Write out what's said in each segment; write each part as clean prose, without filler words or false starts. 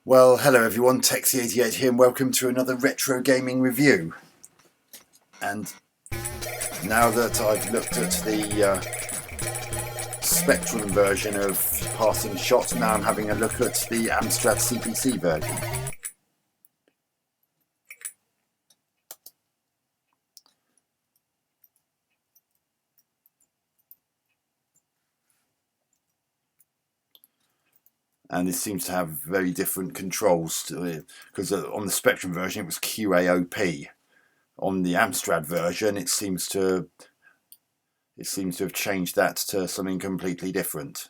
Well, hello everyone, Texie88 here, and welcome to another retro gaming review. And now that I've looked at the Spectrum version of Passing Shot, now I'm having a look at the Amstrad CPC version. And it seems to have very different controls to it, because on the Spectrum version it was QAOP. On the Amstrad version it seems to have changed that to something completely different.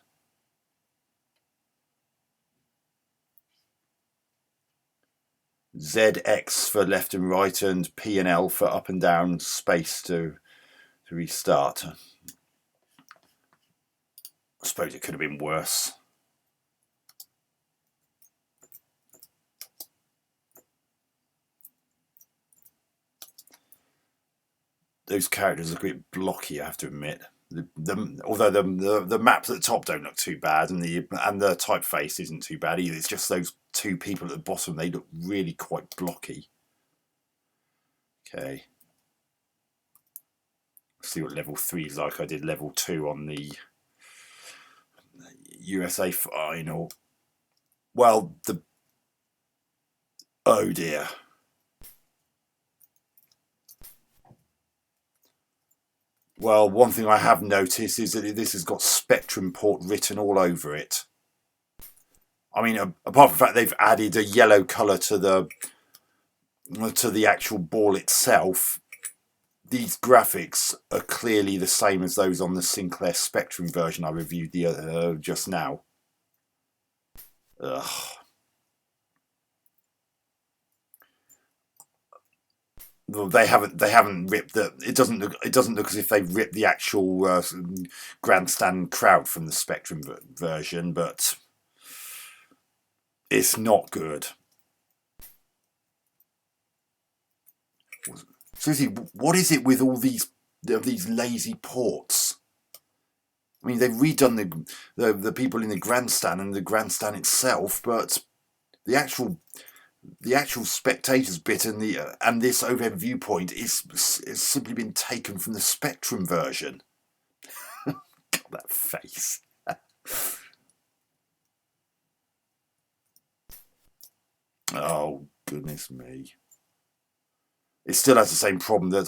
ZX for left and right, and P and L for up and down space to restart. I suppose it could have been worse. Those characters look a bit blocky, I have to admit. Although the maps at the top don't look too bad, and the typeface isn't too bad either. It's just those two people at the bottom, they look really quite blocky. Okay. Let's see what level 3 is like. I did level 2 on the USA final. Well, oh dear. Well, one thing I have noticed is that this has got Spectrum port written all over it. I mean, apart from the fact they've added a yellow colour to the actual ball itself, these graphics are clearly the same as those on the Sinclair Spectrum version I reviewed just now. Ugh. They haven't ripped the. It doesn't look as if they've ripped the actual grandstand crowd from the Spectrum version, but it's not good. Seriously, what is it with all these lazy ports? I mean, they've redone the people in the grandstand and the grandstand itself, but the actual spectators bit and this overhead viewpoint is simply been taken from the Spectrum version. God, that face. Oh goodness me! It still has the same problem that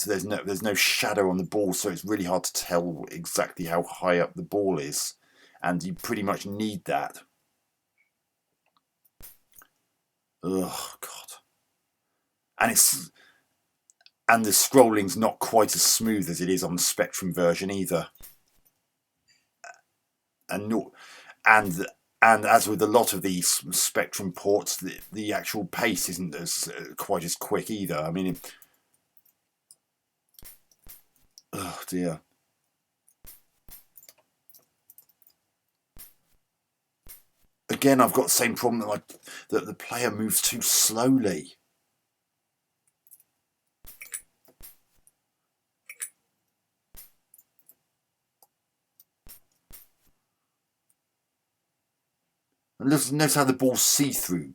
there's no shadow on the ball, so it's really hard to tell exactly how high up the ball is, and you pretty much need that. Oh God! And the scrolling's not quite as smooth as it is on the Spectrum version either. And as with a lot of these Spectrum ports, the actual pace isn't quite as quick either. I mean, oh dear. Again, I've got the same problem that the player moves too slowly. And notice how the ball's see-through.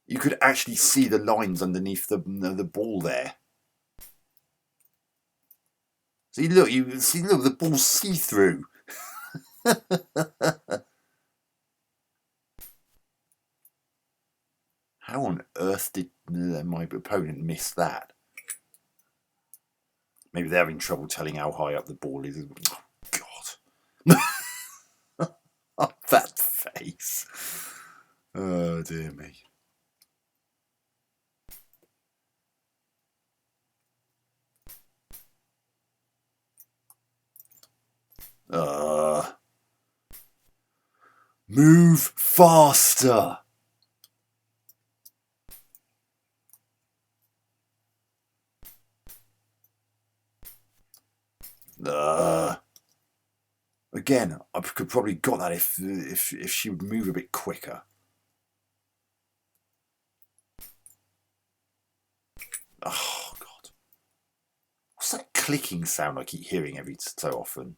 You could actually see the lines underneath the ball there. See, look, the ball's see-through. How on earth did my opponent miss that? Maybe they're having trouble telling how high up the ball is. Oh, God. Oh, that face. Oh, dear me. Move faster. Again, I could probably got that if she would move a bit quicker. Oh God! What's that clicking sound I keep hearing every so often?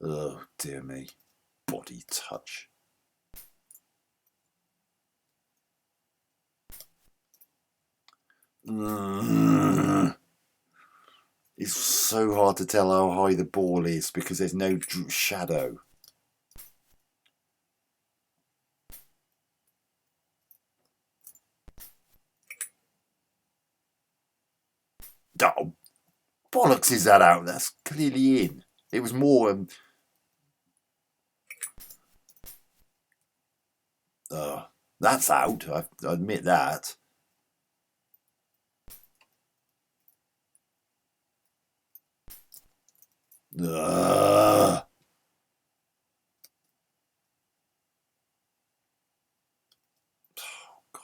Oh, dear me. Body touch. It's so hard to tell how high the ball is because there's no shadow. Oh, bollocks is that out? That's clearly in. It was more... that's out. I admit that. Oh, God.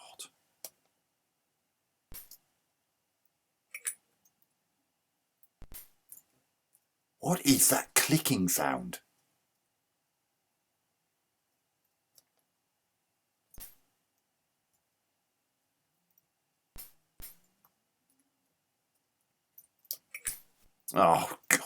What is that clicking sound? Oh, God.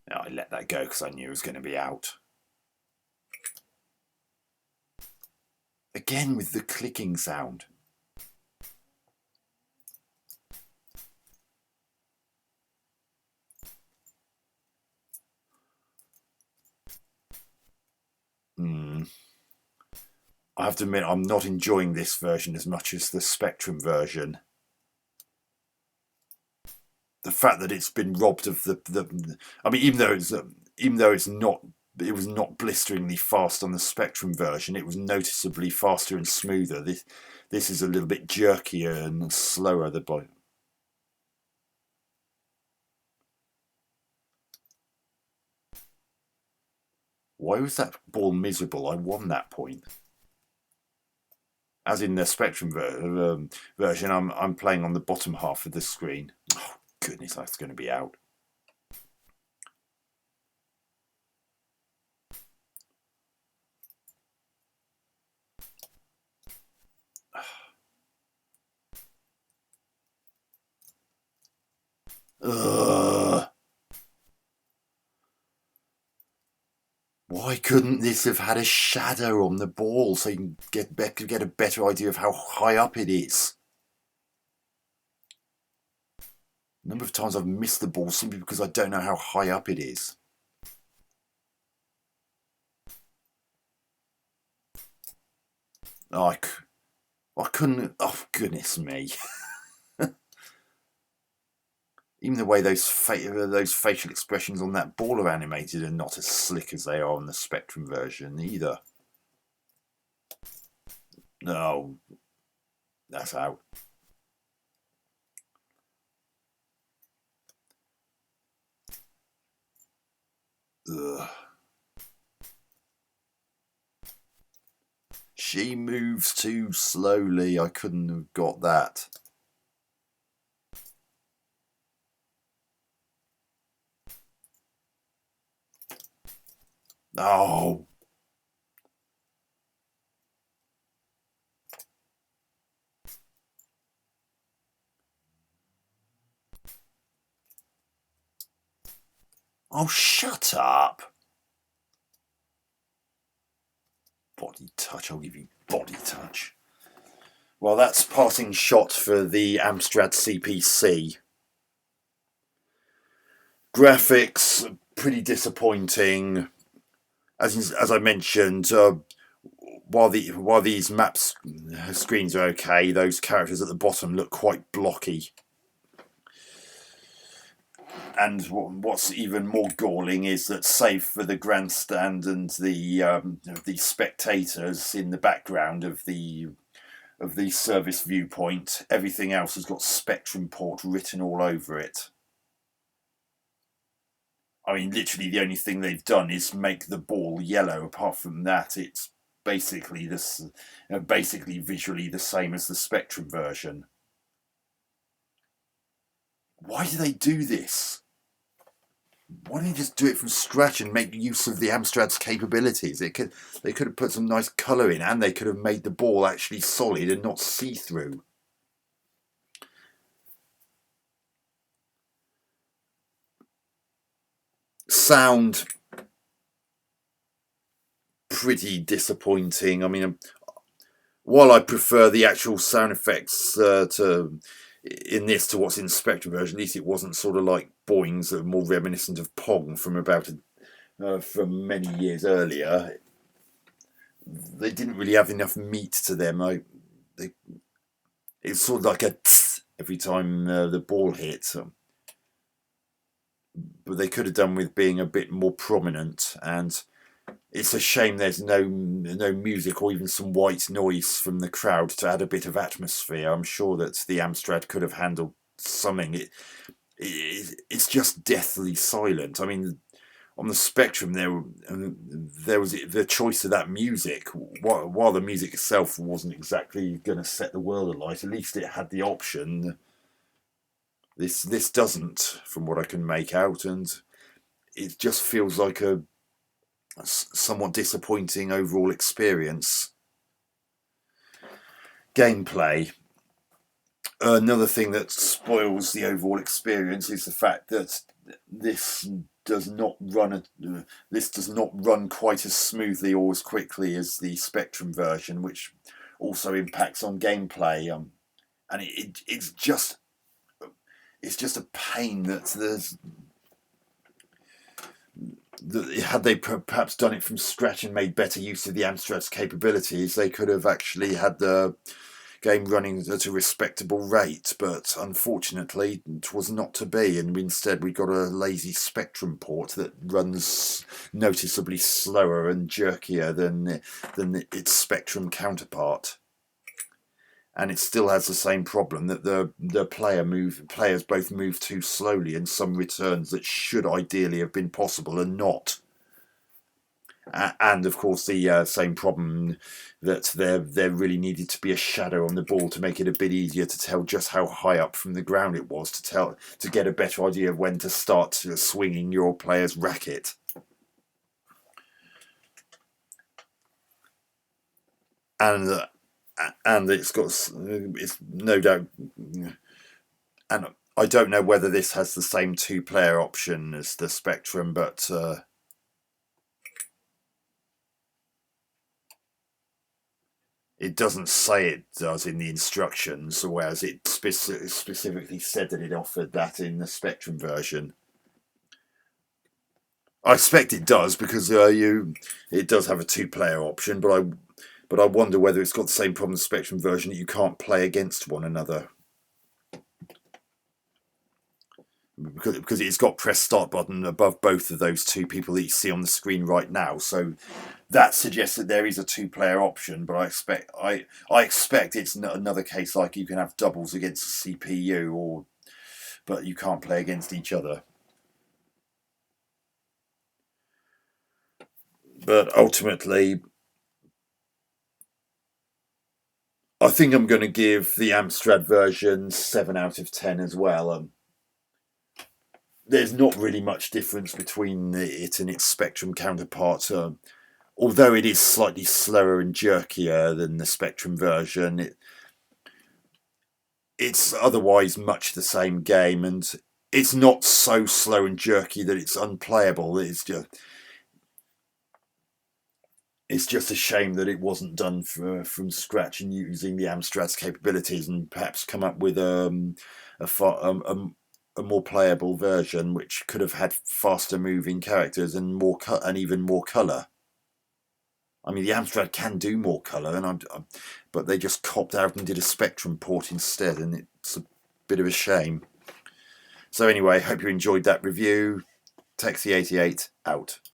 No, I let that go because I knew it was going to be out. Again with the clicking sound. I have to admit, I'm not enjoying this version as much as the Spectrum version. The fact that it's been robbed of the I mean, even though it's not, it was not blisteringly fast on the Spectrum version. It was noticeably faster and smoother. This is a little bit jerkier and slower. The boy. Why was that ball miserable? I won that point. As in the Spectrum version, I'm playing on the bottom half of the screen. Oh goodness, that's going to be out. Ugh. Why couldn't this have had a shadow on the ball so you can get a better idea of how high up it is? The number of times I've missed the ball simply because I don't know how high up it is. Oh, I couldn't... Oh, goodness me. Even the way those facial expressions on that ball are animated are not as slick as they are on the Spectrum version either. No, that's out. Ugh. She moves too slowly. I couldn't have got that. Oh. Oh, shut up. Body touch. I'll give you body touch. Well, that's parting shot for the Amstrad CPC. Graphics, pretty disappointing. As I mentioned, while these maps screens are okay, those characters at the bottom look quite blocky. And what's even more galling is that, save for the grandstand and the spectators in the background of the service viewpoint, everything else has got Spectrum port written all over it. I mean, literally the only thing they've done is make the ball yellow. Apart from that, it's basically visually the same as the Spectrum version. Why do they do this? why don't you just do it from scratch and make use of the Amstrad's capabilities? They could have put some nice colour in, and they could have made the ball actually solid and not see-through. Sound pretty disappointing. I mean, while I prefer the actual sound effects in this to what's in the Spectrum version, at least it wasn't sort of like boings that are more reminiscent of Pong from from many years earlier. They didn't really have enough meat to them. It's sort of like a tss every time the ball hit. But they could have done with being a bit more prominent, and it's a shame there's no music or even some white noise from the crowd to add a bit of atmosphere. I'm sure that the Amstrad could have handled something. It's just deathly silent. I mean, on the Spectrum there was the choice of that music. While the music itself wasn't exactly going to set the world alight, at least it had the option. This doesn't, from what I can make out, and it just feels like a somewhat disappointing overall experience. Gameplay. Another thing that spoils the overall experience is the fact that this does not run quite as smoothly or as quickly as the Spectrum version, which also impacts on gameplay. And it's just a pain that had they perhaps done it from scratch and made better use of the Amstrad's capabilities, they could have actually had the game running at a respectable rate. But unfortunately, it was not to be, and instead we got a lazy Spectrum port that runs noticeably slower and jerkier than its Spectrum counterpart. And it still has the same problem that the players both move too slowly, and some returns that should ideally have been possible are not. And of course the same problem that there really needed to be a shadow on the ball to make it a bit easier to tell just how high up from the ground it was, to get a better idea of when to start swinging your player's racket. And it's no doubt, and I don't know whether this has the same two-player option as the Spectrum, but it doesn't say it does in the instructions, whereas it specifically said that it offered that in the Spectrum version. I expect it does, because it does have a two-player option, but I wonder whether it's got the same problem as the Spectrum version, that you can't play against one another. Because it's got press start button above both of those two people that you see on the screen right now, so that suggests that there is a two-player option. But I expect it's another case like you can have doubles against the CPU, but you can't play against each other. But ultimately, I think I'm going to give the Amstrad version 7 out of 10 as well. There's not really much difference between it and its Spectrum counterpart. Although it is slightly slower and jerkier than the Spectrum version, it's otherwise much the same game, and it's not so slow and jerky that it's unplayable. It's just a shame that it wasn't done from scratch and using the Amstrad's capabilities, and perhaps come up with a more playable version, which could have had faster moving characters and even more colour. I mean, the Amstrad can do more colour, but they just copped out and did a Spectrum port instead, and it's a bit of a shame. So anyway, hope you enjoyed that review. Taxi88 out.